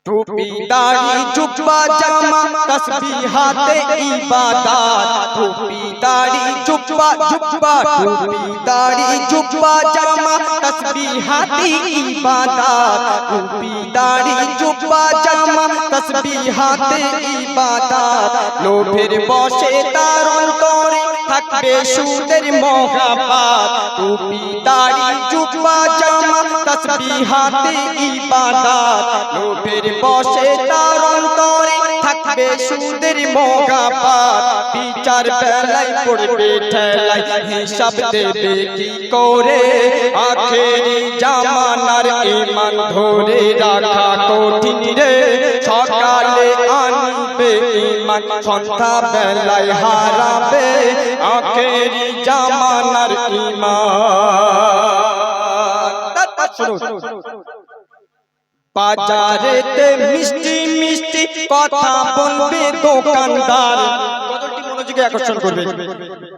टोपी दाढ़ी जुब्बा जामा तस्बीहाते इबादत। टोपी दाढ़ी जुब्बा जुब्बा टोपी दाढ़ी जुब्बा जामा तस्बीहाते इबादत। टोपी दाढ़ी जुब्बा जामा तस्बीहाते इबादत। लोभের বশে তার অন্তরে থাকবে সুদের মহাব্বত। টুপি দাড়ি জুব্বা জামা তাসবিহাতে ইবাদত। লোভের বশে তার অন্তরে থাকবে সুদের মহাব্বত। বিচার বেলায় পড়বে ঠেলায় হিসাব দেবে কি করে। আখেরি জামানার ঈমান ধরে রাখা কঠিন রে। সকালে আনবে ঈমান সন্ধ্যা বেলায় হারাবে আখেরি জামানার ঈমান। বাজারেতে মিষ্টি মিষ্টি কথা বলবে দোকানদার। কতটি মনোযোগে আকর্ষণ করবে।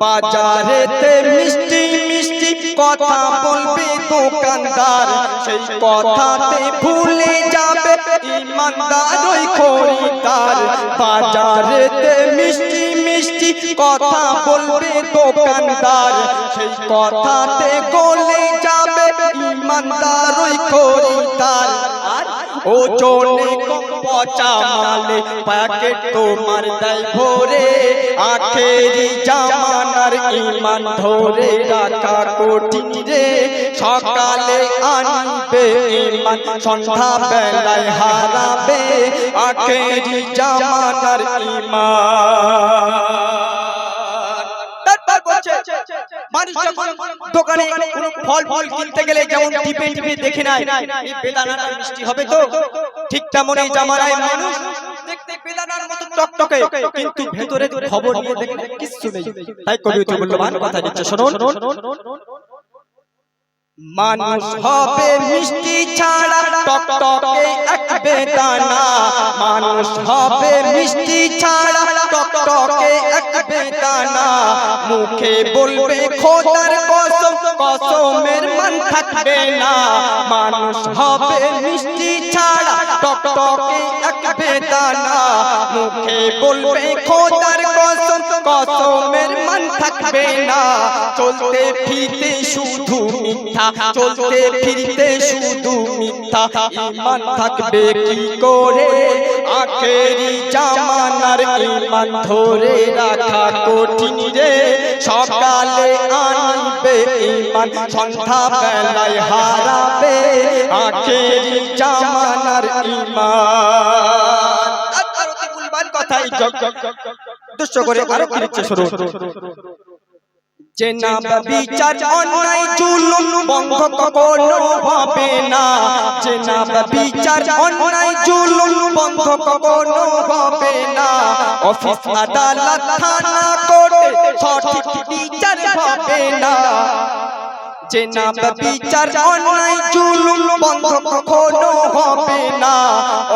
বাজারেতে মিষ্টি মিষ্টি কথা বলবে দোকানদার। সেই কথাতে ভুলে যাবে ঈমানদার ওই খরিদার। বাজারেতে মিষ্টি মিষ্টি কথা বলবে দোকানদার। সেই কথাতে গলে যাবে ঈমানদার ওই খরিদার। ওজনে কম পচা মালে প্যাকেট তোমার দেয় ভরে। আখেরি জামানার ঈমান ধরে রাখা কঠিন রে। সকালে আনবে ঈমান সন্ধ্যা বেলায় হারাবে আখেরি জামানার ঈমান। মানুষ যখন দোকানে কোনো ফল কিনতে গেলে যেমন টিপে টিপে দেখে না এই বেদানাটা মিষ্টি হবে তো, ঠিক তেমনই জামানায় মানুষ দেখতে বেদানার মতো টকটকে কিন্তু ভেতরে খবর নিয়ে দেখলে কিছু নেই। তাই কবি তো মূল্যবান কথা দিচ্ছে শুনুন। মানুষ হবে মিষ্টি ছাড়া টকটকে এক বেদানা। মানুষ হবে মিষ্টি ছাড়া টকটকে এক বেদানা। মুখে বলবে খোদার কসম কসমের মান থাকবে না। মানুষ হবে মিষ্টি ছাড়া টকটকে এক বেদানা। মুখে বলবে খোদার কসম কসমের মান থাকবে না। চলতে ফিরতে শুধু মিথ্যা চলতে ফিরতে শুধু মিথ্যা। ঈমান থাকবে কি করে। আখেরি জামানার ঈমান ধরে রাখা কঠিন রে। সকালে আনবে ঈমান সন্ধ্যা বেলায় হারাবে আখেরি জামানার ঈমান। আর অতি মূল্যবান কথাই উদ্দেশ্য করে আরো কি লিখছে শুনুন। জেনাব বিচার অন্যায় জুলুম বন্ধ কখনো হবে না। জেনাব বিচার অন্যায় জুলুম বন্ধ কখনো হবে না। অফিস আদালত থানা কোর্টে সঠিক বিচার হবে না। জেনাব বিচার অন্যায় জুলুম বন্ধ কখনো হবে না।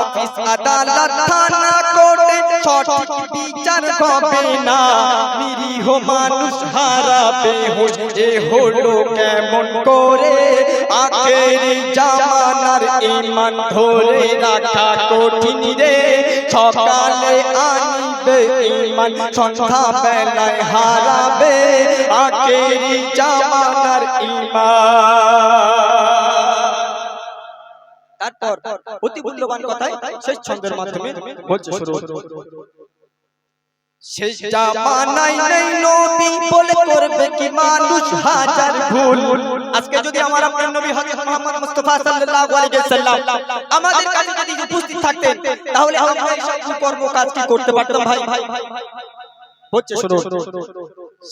অফিস আদালত থানা কোর্টে সঠিক বিচার হবে না। নিরীহ মানুষ হারাবে হুঁশ এ হলো কেমন করে। আখেরি জামানার ঈমান ধরে রাখা কঠিন রে। সকালে আনবে ঈমান সন্ধ্যা বেলায় হারাবে আখেরি জামানার ঈমান। তারপর অতি মূল্যবান কথাই শেষ ছন্দের মাধ্যমে বলছে শুনুন। শেষ জামানায় নেই নবী বলে করবে কি মানুষ হাজার ভুল। আজকে যদি আমার আপনার নবী হযরত মুহাম্মদ মুস্তাফা সাল্লাল্লাহু আলাইহি ওয়াসাল্লাম আমাদের কাছে যদি উপস্থিত থাকতেন তাহলে আমরা এই সব কর্ম কাজ কি করতে পারতাম ভাই। হচ্ছে শুনুন।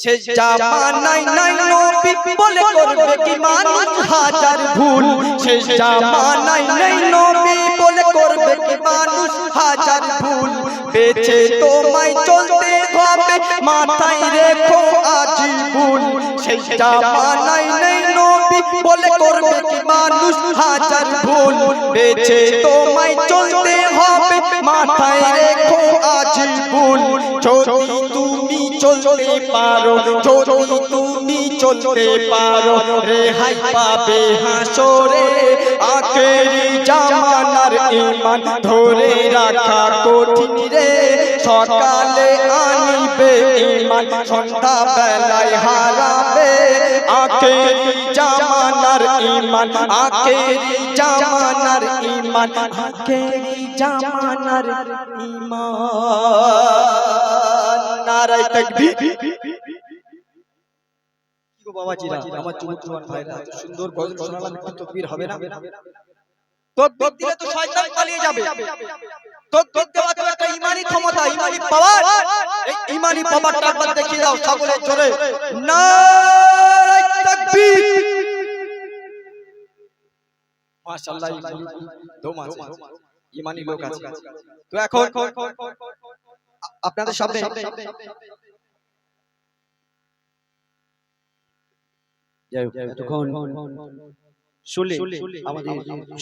শেষ জামানায় নাই নবী বলে করবে কি মানুষ হাজার ভুল। শেষ জামানায় নাই নবী বলে করবে কি মানুষ হাজার ভুল। বেঁচে তোমায় চলতে হবে মাথায় রেখো আজীবন। শেষ জামানায় নেই নবী বলে করবে কি মানুষ হাজার ভুল। বেঁচে তোমায় চলতে হবে মাথায় রেখো আজীবন। যদি তুমি চলতে পারো, যদি তুমি চলতে পারো, রেহাই পাবে হাসরে। আখেরি জামানার ঈমান ধরে রাখা কঠিন রে, সকালে আনিবে ঈমান, সন্ধ্যা বেলায় হারাবে। আখেরি জামানার ঈমান, আখেরি জামানার ঈমান, আখেরি জামানার ঈমান। নারায়ে তাকবীর। কি গো বাবাজিরা, আমার যুবক ভাইরা, এত সুন্দর গজল শোনালাম, একটু তাকবীর হবে না? তাকবীর দিলে তো শয়তান পালিয়ে যাবে। তাকবীর দেওয়া তো একটা ঈমানি ক্ষমতা, ঈমানি পাওয়ার। এই ঈমানি পাওয়ারটা একবার দেখিয়ে দাও সকলে জোরে, নারায়ে তাকবীর। মাশাআল্লাহ, দম আছে, ঈমানি লোক আছে। তো এখন আপনাদের সামনে তখন শুনলে আমাদের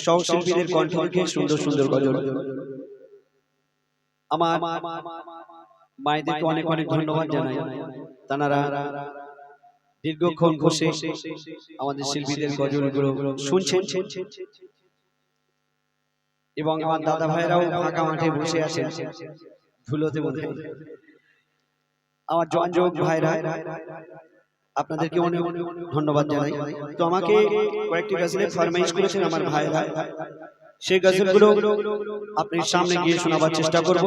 সহশিল্পীদের কণ্ঠ থেকে সুন্দর সুন্দর গজল। আমার মায়েদেরকে অনেক অনেক ধন্যবাদ জানাই, তারা দীর্ঘক্ষণ বসে আমাদের শিল্পীদের গজলগুলো শুনছেন এবং আমার দাদা ভাইরাও ফাঁকা মাঠে বসে আছেন ধুলোতে বোধ হয়। আমার জওয়ান যুবক ভাইরা, আপনাদেরকে অনেক ধন্যবাদ জানাই। তো আমাকে কয়েকটি গজলের ফরমাইশ করেছেন আমার ভাইরা, সেই গজলগুলো আপনার সামনে গিয়ে শোনাবার চেষ্টা করব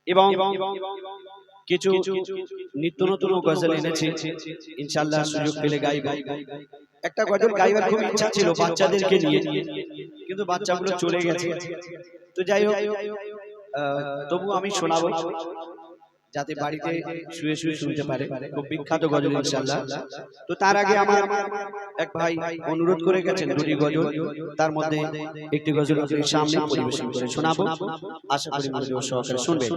এবং কিছু নিত্য নতুন গজল এনেছি, ইনশাআল্লাহ সুযোগ পেলে গাইব। একটা গজল গাইবার খুব ইচ্ছা ছিল বাচ্চাদেরকে নিয়ে, কিন্তু বাচ্চাগুলো চলে গেছে। তো যাই হোক, তবু আমি শোনাবো যাতে বাড়িতে শুয়ে শুয়ে শুনতে পারে। খুব বিখ্যাত গজল ইনশাআল্লাহ। তো তার আগে আমার এক ভাই অনুরোধ করে গেছেন দুটি গজল, তার মধ্যে একটি গজল আপনাদের সামনে পরিবেশন করে শোনাবো। আশা করি মনোযোগ সহকারে শুনবেন।